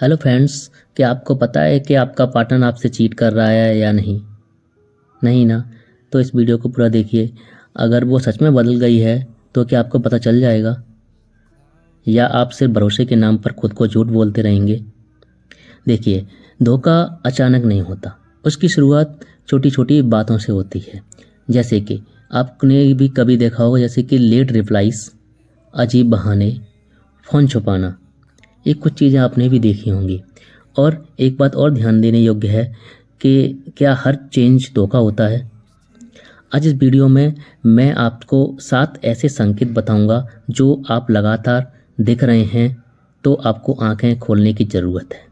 Hello friends, क्या आपको पता है कि आपका पार्टनर आपसे चीट कर रहा है या नहीं? नहीं ना? तो इस वीडियो को पूरा देखिए। अगर वो सच में बदल गई है तो क्या आपको पता चल जाएगा, या आप सिर्फ भरोसे के नाम पर खुद को झूठ बोलते रहेंगे? देखिए, धोखा अचानक नहीं होता। उसकी शुरुआत छोटी छोटी बातों से होती है। जैसे कि आपने भी कभी देखा होगा, जैसे कि लेट रिप्लाईज, अजीब बहाने, फ़ोन छुपाना। ये कुछ चीज़ें आपने भी देखी होंगी। और एक बात और ध्यान देने योग्य है कि क्या हर चेंज धोखा होता है? आज इस वीडियो में मैं आपको 7 ऐसे संकेत बताऊंगा जो आप लगातार देख रहे हैं, तो आपको आंखें खोलने की ज़रूरत है।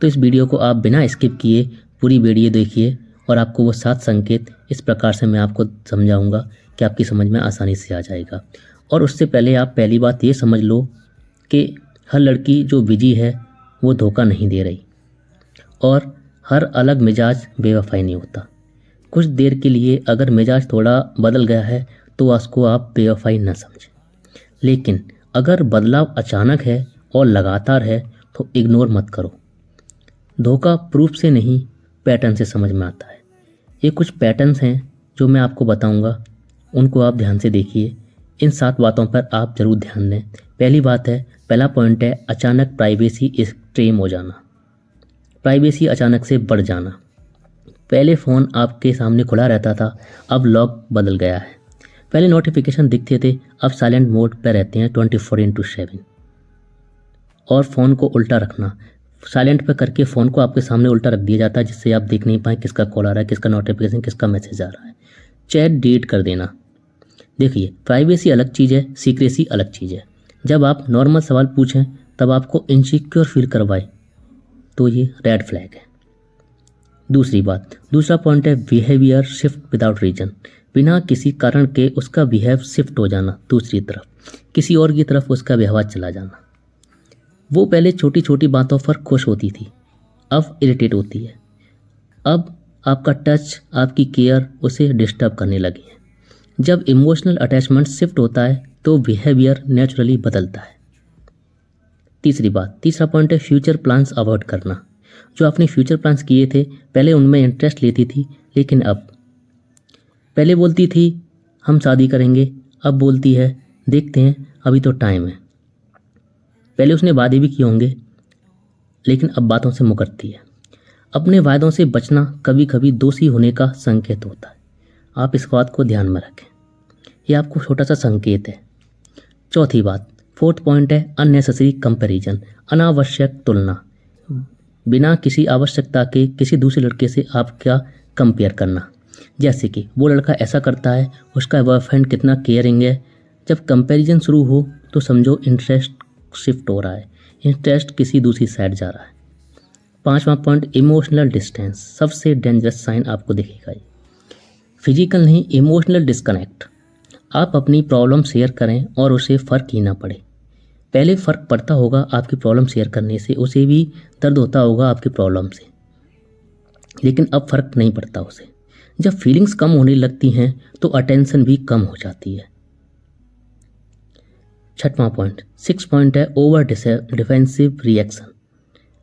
तो इस वीडियो को आप बिना स्किप किए पूरी वीडियो देखिए, और आपको वो 7 संकेत इस प्रकार से मैं आपको समझाऊंगा कि आपकी समझ में आसानी से आ जाएगा। और उससे पहले आप पहली बात ये समझ लो कि हर लड़की जो बिजी है वो धोखा नहीं दे रही, और हर अलग मिजाज बेवफाई नहीं होता। कुछ देर के लिए अगर मिजाज थोड़ा बदल गया है तो उसको आप बेवफाई न समझें, लेकिन अगर बदलाव अचानक है और लगातार है तो इग्नोर मत करो। धोखा प्रूफ से नहीं, पैटर्न से समझ में आता है। ये कुछ पैटर्न्स हैं जो मैं आपको बताऊंगा, उनको आप ध्यान से देखिए। इन 7 बातों पर आप ज़रूर ध्यान दें। पहला पॉइंट है अचानक प्राइवेसी एक्सट्रीम हो जाना। प्राइवेसी अचानक से बढ़ जाना। पहले फ़ोन आपके सामने खुला रहता था, अब लॉक बदल गया है। पहले नोटिफिकेशन दिखते थे, अब साइलेंट मोड पर रहते हैं 24/7। और फ़ोन को उल्टा रखना, साइलेंट पे करके फ़ोन को आपके सामने उल्टा रख दिया जाता है, जिससे आप देख नहीं पाएँ किसका कॉल आ रहा है, किसका नोटिफिकेशन, किसका मैसेज आ रहा है। चैट डिलीट कर देना। देखिए, प्राइवेसी अलग चीज़ है, सीक्रेसी अलग चीज़ है। जब आप नॉर्मल सवाल पूछें तब आपको इनसिक्योर फील करवाए तो ये रेड फ्लैग है। दूसरा पॉइंट है बिहेवियर शिफ्ट विदाउट रीजन। बिना किसी कारण के उसका बिहेव शिफ्ट हो जाना, दूसरी तरफ किसी और की तरफ उसका व्यवहार चला जाना। वो पहले छोटी छोटी बातों पर खुश होती थी, अब इरिटेट होती है। अब आपका टच, आपकी केयर उसे डिस्टर्ब करने लगी है। जब इमोशनल अटैचमेंट शिफ्ट होता है तो बिहेवियर नेचुरली बदलता है। तीसरा पॉइंट है फ्यूचर प्लान्स अवॉइड करना। जो आपने फ्यूचर प्लान्स किए थे, पहले उनमें इंटरेस्ट लेती थी, लेकिन अब पहले बोलती थी हम शादी करेंगे, अब बोलती है देखते हैं, अभी तो टाइम है। पहले उसने वादे भी किए होंगे, लेकिन अब बातों से मुकरती है। अपने वायदों से बचना कभी कभी दोषी होने का संकेत होता है। आप इस बात को ध्यान में रखें, ये आपको छोटा सा संकेत है। फोर्थ पॉइंट है अननेसेसरी कंपैरिजन, अनावश्यक तुलना। बिना किसी आवश्यकता के किसी दूसरे लड़के से आप क्या कंपेयर करना। जैसे कि वो लड़का ऐसा करता है, उसका बॉयफ्रेंड कितना केयरिंग है। जब कंपैरिजन शुरू हो तो समझो इंटरेस्ट शिफ्ट हो रहा है, इंटरेस्ट किसी दूसरी साइड जा रहा है। 5वां पॉइंट इमोशनल डिस्टेंस, सबसे डेंजरस साइन आपको दिखेगा ये। फिजिकल नहीं, इमोशनल डिस्कनेक्ट। आप अपनी प्रॉब्लम शेयर करें और उसे फ़र्क ही ना पड़े। पहले फ़र्क पड़ता होगा आपकी प्रॉब्लम शेयर करने से, उसे भी दर्द होता होगा आपकी प्रॉब्लम से, लेकिन अब फ़र्क नहीं पड़ता उसे। जब फीलिंग्स कम होने लगती हैं तो अटेंशन भी कम हो जाती है। 6 पॉइंट है ओवर डिफेंसिव रिएक्शन,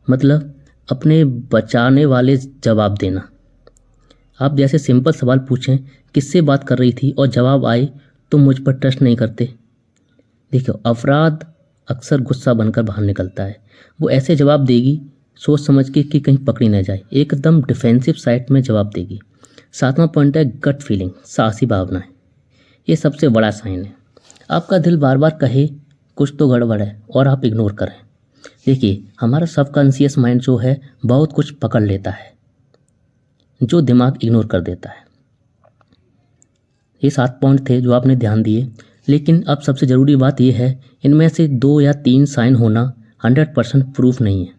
मतलब अपने बचाने वाले जवाब देना। आप जैसे सिंपल सवाल पूछें किससे बात कर रही थी और जवाब आए तुम मुझ पर ट्रस्ट नहीं करते। देखो, अपराध अक्सर गुस्सा बनकर बाहर निकलता है। वो ऐसे जवाब देगी सोच समझ के कि कहीं पकड़ी ना जाए, एकदम डिफेंसिव साइड में जवाब देगी। 7वां पॉइंट है गट फीलिंग, साहसी भावनाएं। ये सबसे बड़ा साइन है। आपका दिल बार बार कहे कुछ तो गड़बड़ है और आप इग्नोर करें। देखिए, हमारा सबकॉन्शियस माइंड जो है बहुत कुछ पकड़ लेता है जो दिमाग इग्नोर कर देता है। ये 7 पॉइंट थे जो आपने ध्यान दिए, लेकिन अब सबसे ज़रूरी बात यह है, इनमें से 2 या 3 साइन होना 100% प्रूफ नहीं है।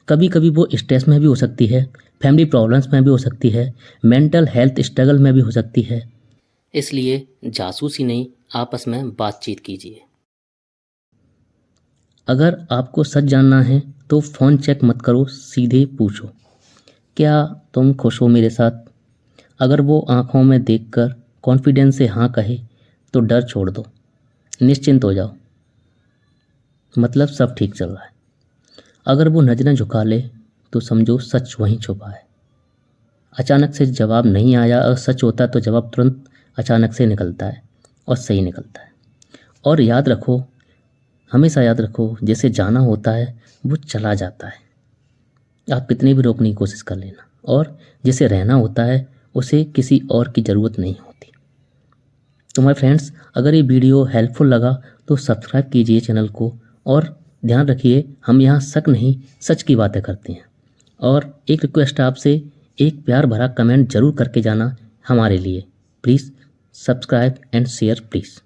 कभी कभी वो स्ट्रेस में भी हो सकती है, फैमिली प्रॉब्लम्स में भी हो सकती है, मेंटल हेल्थ स्ट्रगल में भी हो सकती है। इसलिए जासूसी नहीं, आपस में बातचीत कीजिए। अगर आपको सच जानना है तो फ़ोन चेक मत करो, सीधे पूछो क्या तुम खुश हो मेरे साथ। अगर वो आंखों में देखकर कॉन्फिडेंस से हाँ कहे तो डर छोड़ दो, निश्चिंत हो जाओ, मतलब सब ठीक चल रहा है। अगर वो नज़रें झुका ले तो समझो सच वहीं छुपा है। अचानक से जवाब नहीं आया और सच होता तो जवाब तुरंत अचानक से निकलता है और सही निकलता है। और याद रखो, हमेशा याद रखो, जैसे जाना होता है वो चला जाता है, आप कितनी भी रोकने की कोशिश कर लेना। और जिसे रहना होता है उसे किसी और की ज़रूरत नहीं होती। तो माय फ्रेंड्स, अगर ये वीडियो हेल्पफुल लगा तो सब्सक्राइब कीजिए चैनल को। और ध्यान रखिए, हम यहाँ शक नहीं सच की बातें करते हैं। और एक रिक्वेस्ट आपसे, एक प्यार भरा कमेंट ज़रूर करके जाना हमारे लिए। Please subscribe and share please.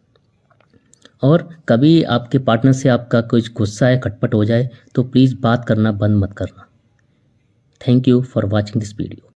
और कभी आपके पार्टनर से आपका कुछ गुस्सा या खटपट हो जाए तो प्लीज़ बात करना बंद मत करना। Thank you for watching this video.